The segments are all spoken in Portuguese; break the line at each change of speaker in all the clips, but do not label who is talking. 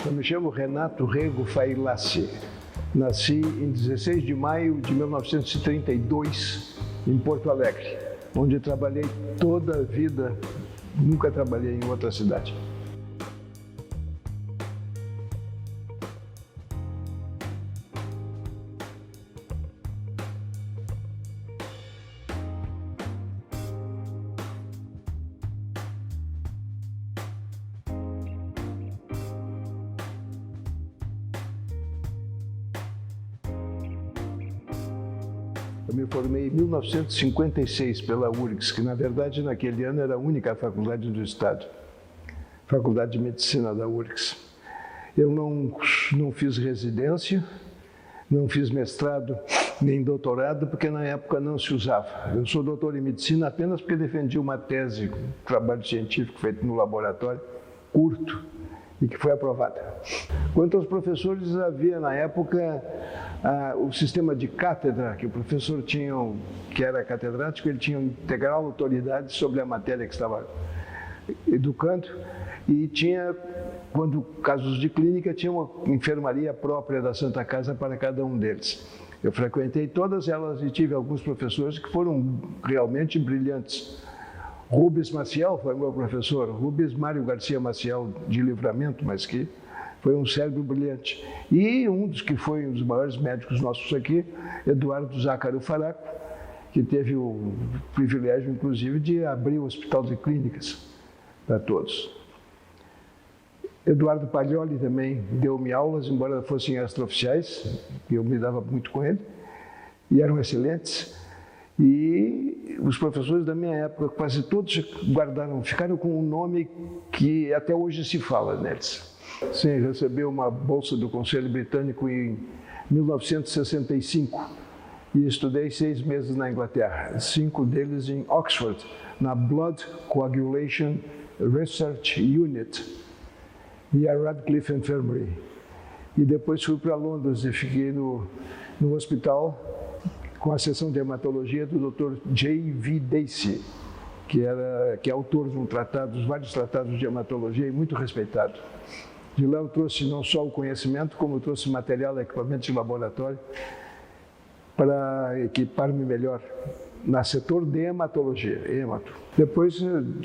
Eu me chamo Renato Rego Failassi. Nasci em 16 de maio de 1932, em Porto Alegre, onde trabalhei toda a vida, nunca trabalhei em outra cidade. Eu me formei em 1956 pela URGS, que na verdade naquele ano era a única faculdade do Estado, Faculdade de Medicina da URGS. Eu não fiz residência, não fiz mestrado nem doutorado, porque na época não se usava. Eu sou doutor em medicina apenas porque defendi uma tese, um trabalho científico feito no laboratório, curto, e que foi aprovada. Quanto aos professores, havia na época o sistema de cátedra, que o professor tinha, que era catedrático, ele tinha integral autoridade sobre a matéria que estava educando, e tinha, quando casos de clínica, tinha uma enfermaria própria da Santa Casa para cada um deles. Eu frequentei todas elas e tive alguns professores que foram realmente brilhantes. Rubens Maciel foi meu professor, Rubens Mário Garcia Maciel, de Livramento, mas que foi um cérebro brilhante. E um dos que foi um dos maiores médicos nossos aqui, Eduardo Zácaro Faraco, que teve o privilégio, inclusive, de abrir o Hospital de Clínicas para todos. Eduardo Paglioli também deu-me aulas, embora fossem extraoficiais, que eu me dava muito com ele, e eram excelentes. E os professores da minha época, quase todos ficaram com um nome que até hoje se fala neles. Sim, recebeu uma bolsa do Conselho Britânico em 1965 e estudei 6 meses na Inglaterra, 5 deles em Oxford, na Blood Coagulation Research Unit e a Radcliffe Infirmary. E depois fui para Londres e fiquei no hospital com a seção de hematologia do Dr. J.V. Dacey, que é autor de vários tratados de hematologia e muito respeitado. De lá eu trouxe não só o conhecimento, como eu trouxe material e equipamento de laboratório para equipar-me melhor no setor de hematologia, Depois,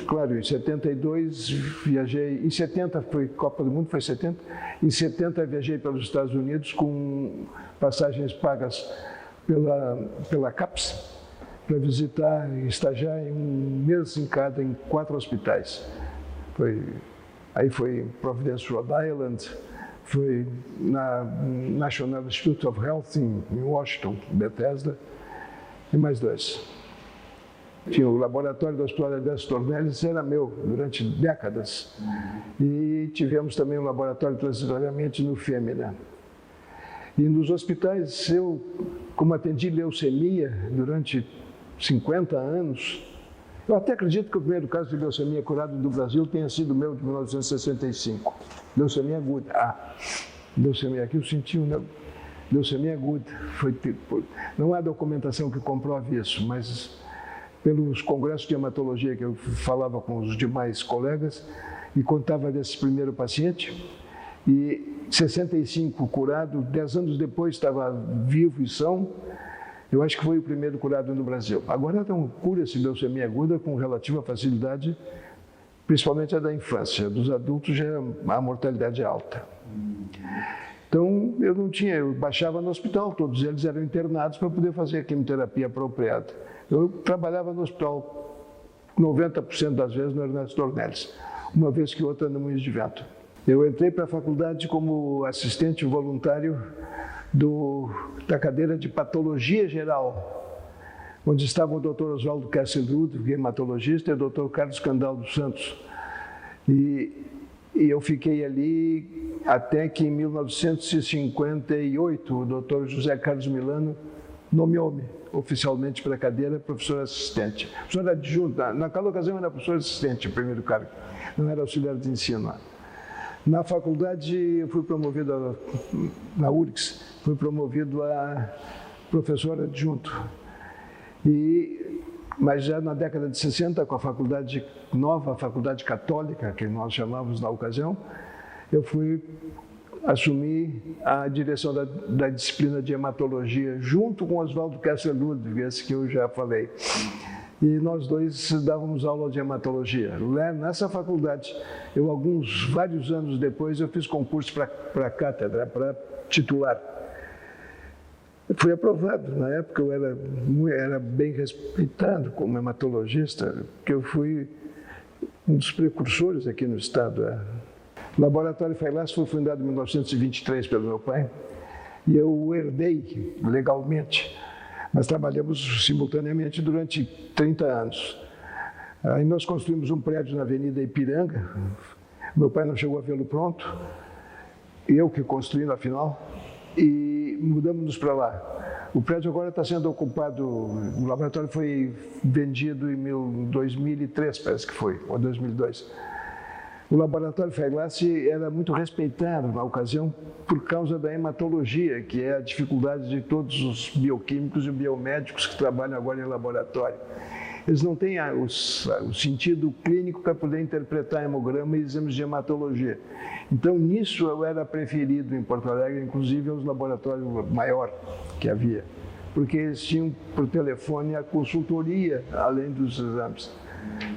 claro, em 72 viajei, em 70 foi Copa do Mundo, foi 70, em 70 viajei pelos Estados Unidos com passagens pagas pela CAPES, para visitar e estagiar em um mês em 4 hospitais. Aí foi em Providence, Rhode Island, foi na National Institute of Health em Washington, Bethesda, e mais 2. Tinha o laboratório do Hospital Alberto Tornelles, era meu durante décadas. E tivemos também um laboratório transitoriamente no FEMINA. E nos hospitais, eu, como atendi leucemia durante 50 anos, eu até acredito que o primeiro caso de leucemia curado no Brasil tenha sido meu de 1965. Leucemia aguda. Leucemia, aqui eu senti leucemia aguda. Não há documentação que comprove isso, mas pelos congressos de hematologia que eu falava com os demais colegas e contava desse primeiro paciente, e 65 curado, 10 anos depois estava vivo e são. Eu acho que foi o primeiro curado no Brasil. Agora cura-se leucemia aguda com relativa facilidade, principalmente a da infância. Dos adultos já a mortalidade é alta. Então eu baixava no hospital, todos eles eram internados para poder fazer a quimioterapia apropriada. Eu trabalhava no hospital 90% das vezes no Ernesto Dornelles, uma vez que outra no Moinhos de Vento. Eu entrei para a faculdade como assistente voluntário da cadeira de patologia geral, onde estavam o Dr. Oswaldo Kessel-Ludwig, hematologista, e o Dr. Carlos Candal dos Santos. E eu fiquei ali até que em 1958 o Dr. José Carlos Milano nomeou-me oficialmente para a cadeira professor assistente. Professor adjunto, naquela ocasião era professor assistente, o primeiro cargo, não era auxiliar de ensino. Na faculdade, eu fui promovido, na URGS, fui promovido a professor adjunto. Mas já na década de 60, com a faculdade nova, a faculdade católica, que nós chamávamos na ocasião, eu fui assumir a direção da disciplina de hematologia, junto com Oswaldo Kessler-Ludwig, esse que eu já falei. E nós dois dávamos aula de hematologia. Nessa faculdade, vários anos depois, eu fiz concurso para cátedra, para titular. Eu fui aprovado. Na época, eu era bem respeitado como hematologista, porque eu fui um dos precursores aqui no estado. O Laboratório Feilas foi fundado em 1923 pelo meu pai, e eu o herdei legalmente. Nós trabalhamos simultaneamente durante 30 anos. Aí nós construímos um prédio na Avenida Ipiranga. Meu pai não chegou a vê-lo pronto. Eu que construí, afinal. E mudamos-nos para lá. O prédio agora está sendo ocupado. O laboratório foi vendido em 2003, parece que foi, ou 2002. O Laboratório Feilas era muito respeitado na ocasião por causa da hematologia, que é a dificuldade de todos os bioquímicos e biomédicos que trabalham agora em laboratório. Eles não têm o sentido clínico para poder interpretar hemograma e exames de hematologia. Então, nisso eu era preferido em Porto Alegre, inclusive aos laboratórios maior que havia, porque eles tinham por telefone a consultoria, além dos exames.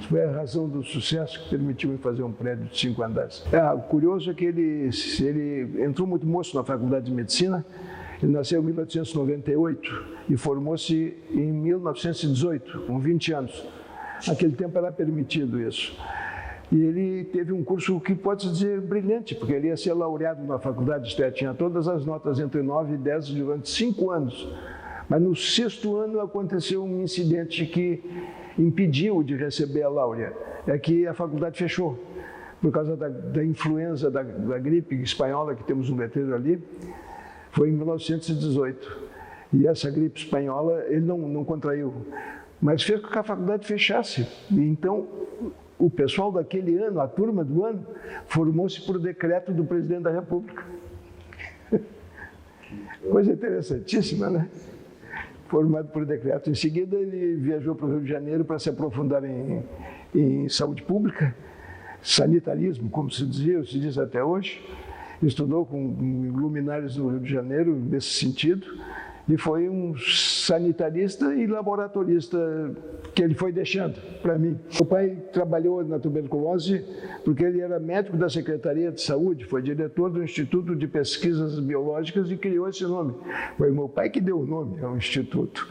Isso foi a razão do sucesso que permitiu-me fazer um prédio de 5 andares. O curioso é que ele entrou muito moço na Faculdade de Medicina. Ele nasceu em 1898 e formou-se em 1918, com 20 anos. Naquele tempo era permitido isso. E ele teve um curso que pode-se dizer brilhante, porque ele ia ser laureado na faculdade, isto é, tinha todas as notas entre 9 e 10 durante 5 anos. Mas no 6º ano aconteceu um incidente que impediu de receber a láurea. É que a faculdade fechou, por causa da influenza, da gripe espanhola, que temos um letreiro ali. Foi em 1918. E essa gripe espanhola ele não contraiu, mas fez com que a faculdade fechasse. E então, o pessoal daquele ano, a turma do ano, formou-se por decreto do presidente da República. Coisa interessantíssima, né? Formado por decreto. Em seguida, ele viajou para o Rio de Janeiro para se aprofundar em saúde pública, sanitarismo, como se diz até hoje. Estudou com luminares no Rio de Janeiro, nesse sentido, e foi um sanitarista e laboratorista que ele foi deixando para mim. O pai trabalhou na tuberculose porque ele era médico da Secretaria de Saúde, foi diretor do Instituto de Pesquisas Biológicas e criou esse nome. Foi meu pai que deu o nome ao instituto.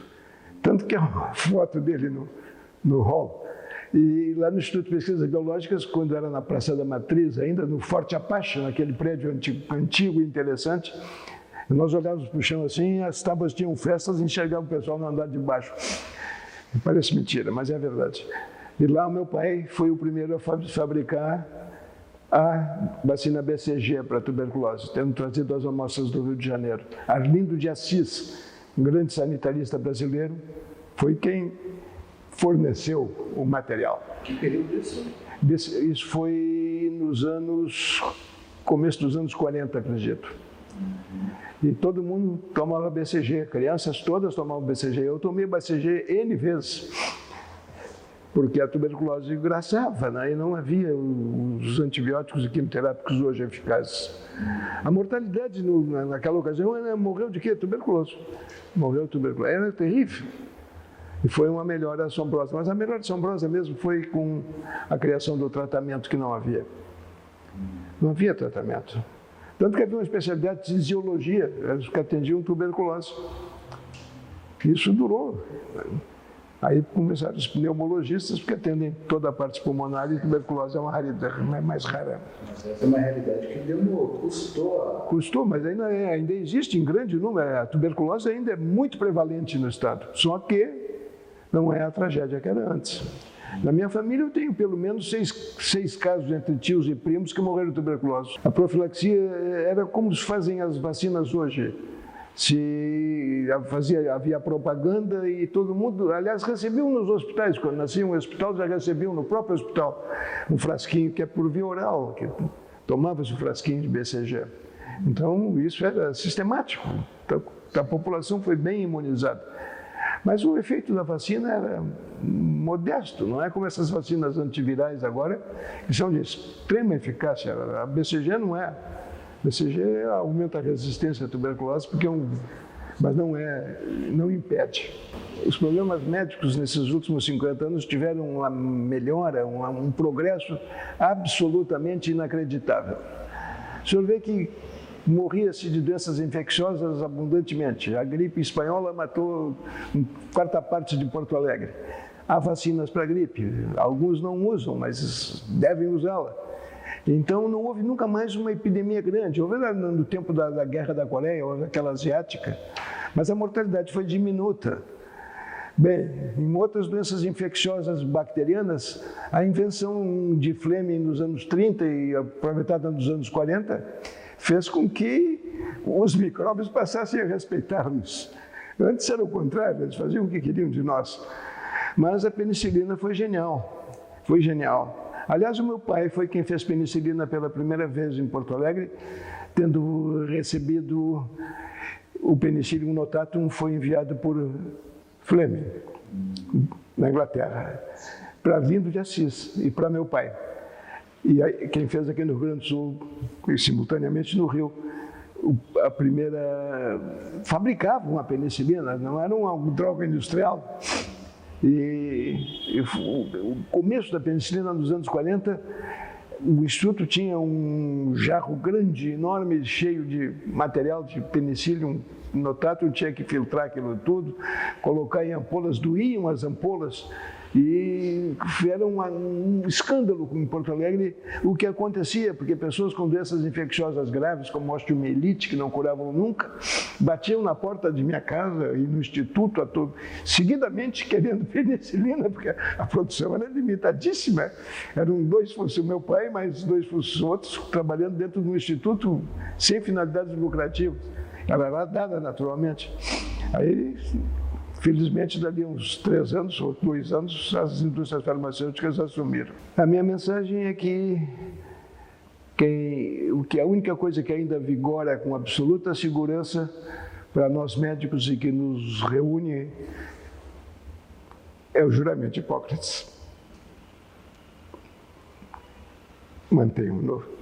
Tanto que é uma foto dele no hall. E lá no Instituto de Pesquisas Biológicas, quando era na Praça da Matriz, ainda no Forte Apache, naquele prédio antigo e interessante, nós olhávamos para o chão assim, as tábuas tinham festas e enxergávamos o pessoal no andar de baixo. Parece mentira, mas é verdade. E lá o meu pai foi o primeiro a fabricar a vacina BCG para tuberculose, tendo trazido as amostras do Rio de Janeiro. Arlindo de Assis, um grande sanitarista brasileiro, foi quem forneceu o material.
Que período isso?
Isso foi começo dos anos 40, acredito. E todo mundo tomava BCG, crianças todas tomavam BCG. Eu tomei BCG N vezes, porque a tuberculose engraçava, né? E não havia os antibióticos e quimioterápicos hoje eficazes. A mortalidade naquela ocasião morreu de quê? Tuberculose. Morreu de tuberculose. Era terrível. E foi uma melhora assombrosa. Mas a melhora assombrosa mesmo foi com a criação do tratamento que não havia. Não havia tratamento. Tanto que havia uma especialidade de fisiologia, eles que atendiam tuberculose. Isso durou. Aí começaram os pneumologistas, porque atendem toda a parte pulmonar e tuberculose é uma raridade, mais rara.
Mas essa é uma realidade que custou.
Custou, mas ainda existe em grande número. A tuberculose ainda é muito prevalente no estado, só que não é a tragédia que era antes. Na minha família eu tenho pelo menos seis casos entre tios e primos que morreram de tuberculose. A profilaxia era como se fazem as vacinas hoje. Havia propaganda e todo mundo, aliás, recebiam nos hospitais. Quando nascia um hospital, já recebiam no próprio hospital um frasquinho que é por via oral, que tomava-se um frasquinho de BCG. Então, isso era sistemático. Então, a população foi bem imunizada. Mas o efeito da vacina era modesto, não é como essas vacinas antivirais agora, que são de extrema eficácia. A BCG não é. A BCG aumenta a resistência à tuberculose, mas não impede. Os problemas médicos nesses últimos 50 anos tiveram uma melhora, um progresso absolutamente inacreditável. O senhor vê que morria-se de doenças infecciosas abundantemente. A gripe espanhola matou quarta parte de Porto Alegre. Há vacinas para a gripe, alguns não usam, mas devem usá-la. Então não houve nunca mais uma epidemia grande. Houve no tempo da Guerra da Coreia, houve aquela asiática, mas a mortalidade foi diminuta. Bem, em outras doenças infecciosas bacterianas, a invenção de Fleming nos anos 30 e aproveitada nos anos 40 fez com que os micróbios passassem a respeitar-nos. Antes era o contrário, eles faziam o que queriam de nós. Mas a penicilina foi genial, foi genial. Aliás, o meu pai foi quem fez penicilina pela primeira vez em Porto Alegre, tendo recebido o Penicillium notatum, foi enviado por Fleming, na Inglaterra, para Lindo de Assis e para meu pai. E aí, quem fez aqui no Rio Grande do Sul, e simultaneamente no Rio, a primeira... fabricavam a penicilina, não era uma droga industrial. E o começo da penicilina, nos anos 40, o Instituto tinha um jarro grande, enorme, cheio de material de Penicillium notatum, tinha que filtrar aquilo tudo, colocar em ampolas, doíam as ampolas, e era um escândalo em Porto Alegre o que acontecia, porque pessoas com doenças infecciosas graves, como osteomielite, que não curavam nunca, batiam na porta de minha casa e no instituto, seguidamente querendo penicilina, porque a produção era limitadíssima. Eram dois, fosse o meu pai, mais dois fosse outros, trabalhando dentro do instituto sem finalidades lucrativas. Ela era dada naturalmente. Aí, felizmente, dali uns 3 anos ou 2 anos, as indústrias farmacêuticas assumiram. A minha mensagem é que a única coisa que ainda vigora com absoluta segurança para nós médicos e que nos reúne é o juramento de Hipócrates. Mantenham-no.